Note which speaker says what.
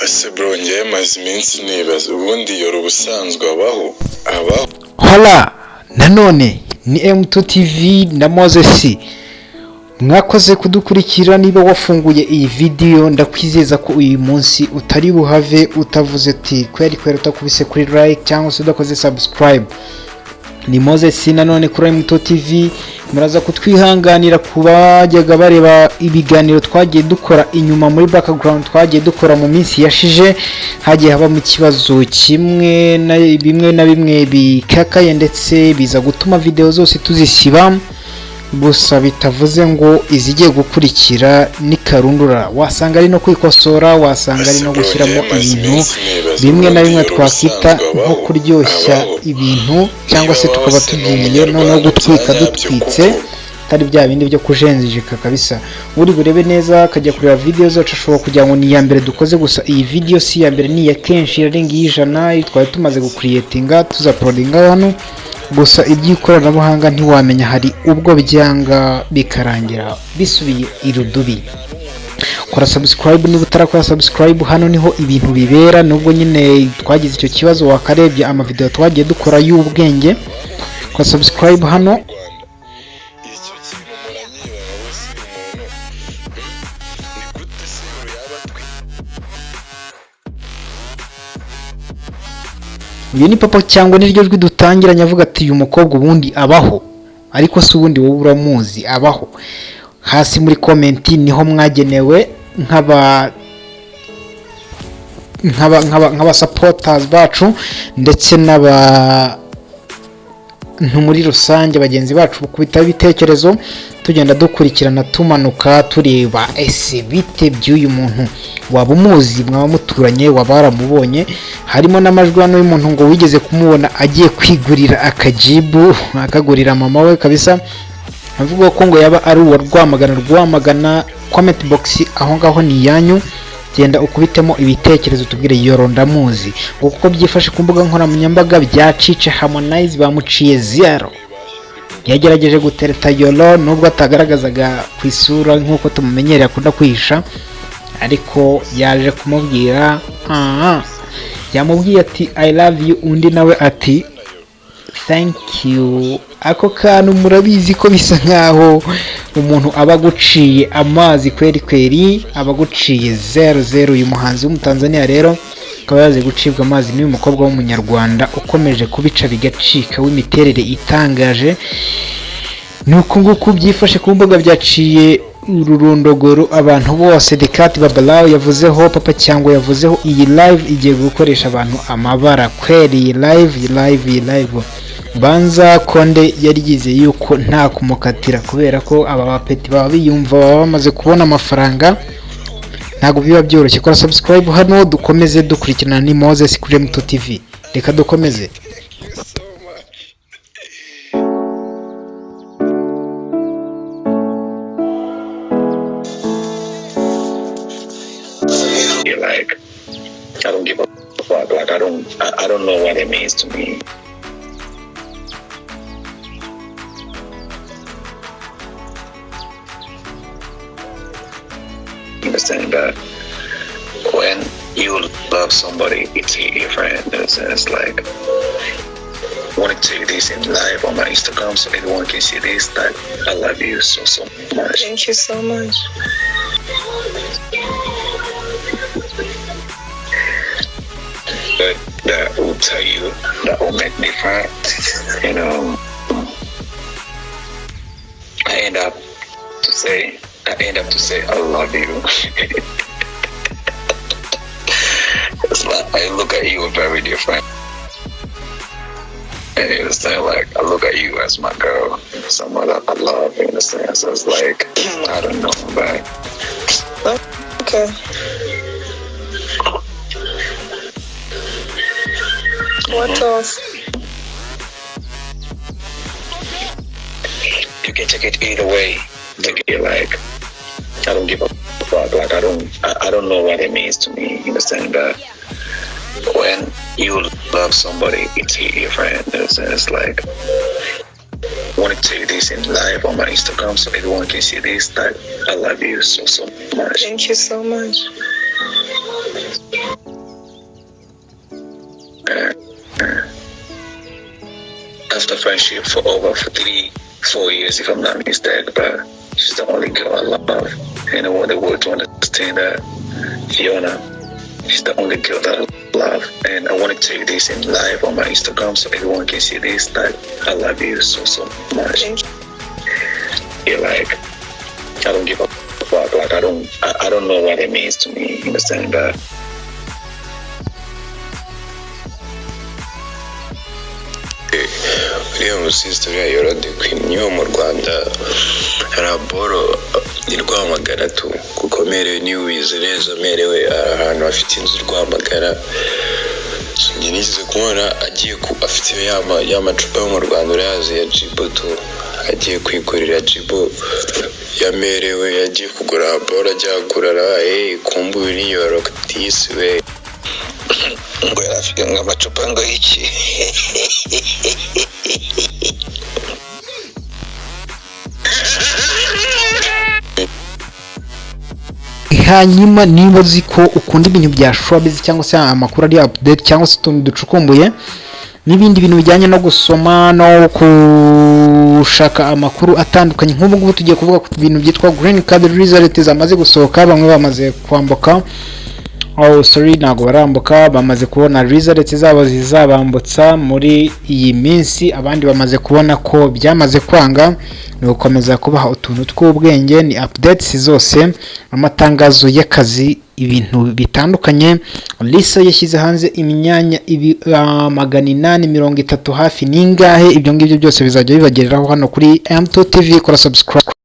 Speaker 1: ese bro njye maze iminsi nibaza ubundi Yolo ubusanzwe abaho
Speaker 2: hola nanone ni M2 TV na Moses. Mwakoze kudukurikira. Niba wafunguye iyi video ndakwizeza ko uyu munsi utari buhave utavuze ati kweri utakubise kuri like cyangwa se udakoze subscribe. Ni Moses nanone kuri M2 TV. Muraza kutwihanganira kubajyaga bareba ibiganiro twagiye dukora inyuma muri background twagiye dukora mu minsi yashije, hagiye haba mu kibazo kimwe na bimwe bikakaye ndetse biza gutuma video zose tuzisiba. Gusa bitavuze ngo izigiye gukurikira ni karundura, wasanga ari no kwikosora, wasanga ari no gushyiramo ibintu bimwe na bimwe twakwita nko kuryoshya ibintu, cyangwa se tukaba tugiye no gutwika dutwitse atari bya bindi byo kujenjeka kabisa. Uri burebe neza akajya kureba video zacu ashobora kugira ngo ni ya mbere dukoze, gusa iyi video si ya mbere, ni ya kenshi irarenga 100 twari tumaze gucreatinga tuzaploadinga hano. Gusa iby'ikoranabuhanga ntiwamenya, hari ubwo byanga bikarangira bisubiye irudubi. Kora subscribe niba utarakora subscribe, hano niho ibintu bibera. Nubwo nyine twagize icyo kibazo wakarebye ama video twagiye dukora y'ubwenge. Kora subscribe hano. Uyu ni papa cyangwa niryo jwi dutangiranye avuga ati uyu mukobwa ubundi abaho, ariko se ubundi wowe uramuzi abaho? Hasi muri comment niho mwagenewe nk'aba supporters bacu ndetse muri rusange bagenzi bacu kubita ibitekerezo, tugenda dukurikirana tumanuka tureba ese bite by'uyu muntu, waba umuzi, mwaba muturanye, waba waramubonye. Harimo n'amajwi hano y'umuntu ngo wigeze kumubona agiye kwigurira akajibu, akagurira mama we kabisa, avuga ko ngo yaba ari uwa Rwamagana. Comment box aho ngaho ni yanyu, genda ukubitemo ibitekerezo tubwire Yolo ndamuzi. Kuko byifashe ku mbuga nkoranyambaga byacice, Harmonize bamuciye 0. Yagerageje gutereta Yolo nubwo atagaragazaga ku isura nk'uko tumumenyereye akunda kwihisha, ariko yaje kumubwira yamubwiye ati I love you, undi nawe ati thank you. Ako kantu murabizi ko bisa nkaho umuntu abaguciye amazi kweri abaguciye 00. Uyu muhanzi w'umutanzania rero akaba yaje gucibwa amazi n'uyu mukobwa w'umunyarwanda ukomeje kubica bigacika w'imiterere itangaje. Nuko nguko byifashe ku mbuga byaciye ururondogoro abantu bose. Dekati Babalao yavuzeho, papa cyangwa yavuzeho iyi live igiye gukoresha abantu amabara kweri. Live banza Konde yari yizeye yuko nta kumukatira, kubera ko aba bapeti baba biyumva bamaze kubona amafaranga, ntago biba byoroshye. Kora subscribe hano dukomeze dukurikirana. Ni Moses kuri M2 TV, reka dukomeze.
Speaker 3: Like, I don't give a fuck. Like, I don't know what it means to me. Understand that when you love somebody, it's different. It's like, I want to tell you this in live on my Instagram so everyone can see this, that I love you so much.
Speaker 4: Thank you so much.
Speaker 3: That will tell you, that will make different. You know, I end up to say I love you. It's like I look at you very different. And you understand, like I look at you as my girl, someone that I love, you understand? So it's like I don't know, but
Speaker 4: Okay. What else?
Speaker 3: you can take it either way. Take it like I don't give a fuck. Like I don't know what it means to me. You understand that when you love somebody, it's different. It's like I want to tell you this in live on my Instagram so everyone can see this, that I love you so much.
Speaker 4: Thank you so much.
Speaker 3: left the friendship for over 3-4 years, if I'm not mistaken. But she's the only girl I love, and I want the world to understand that Fiona, she's the only girl that I love, and I want to tell you this in live on my Instagram so everyone can see this. That I love you so much. You're like, I don't give a fuck. Like I don't know what it means to me. You understand that?
Speaker 1: uriya musisita uriya Yolo the Queen niwo mu Rwanda raboro ni Rwamagana tu kuko merewe niwe wize neza merewe ahantu afite inzu Rwamagana njye nigize kumubona agiye afite y'amacupa yo mu Rwanda urayazi ya Jibo tu agiye kwikorera Jibo yamerewe yagiye kugura boro ajya kugura kumbu uri Yolo tisi we
Speaker 3: ngo yarafite nk'amacupa ngo iki
Speaker 2: hanyuma niba uzi ko ukunda ibintu bya showbiz cyangwa se amakuru ari update cyangwa se utuntu ducukumbuye n'ibindi bintu bijyanye no gusoma no gushaka amakuru atandukanye, nk'ubu ngubu tugiye kuvuga ku bintu byitwa green card result zamaze gusohoka, bamwe bamaze kwambuka ntabwo barambuka, bamaze kubona results zabo zizabambutsa muri iyi minsi, abandi bamaze kubona ko byamaze kwanga, ni gukomeza kubaha utuntu tw'ubwenge, ni updates zose, amatangazo y'akazi, ibintu bitandukanye. Lisa yashyize hanze imyanya 830 hafi ningahe, ibyo ngibyo byose bizajya bibagereraho hano kuri M2 TV. Kora subscribe.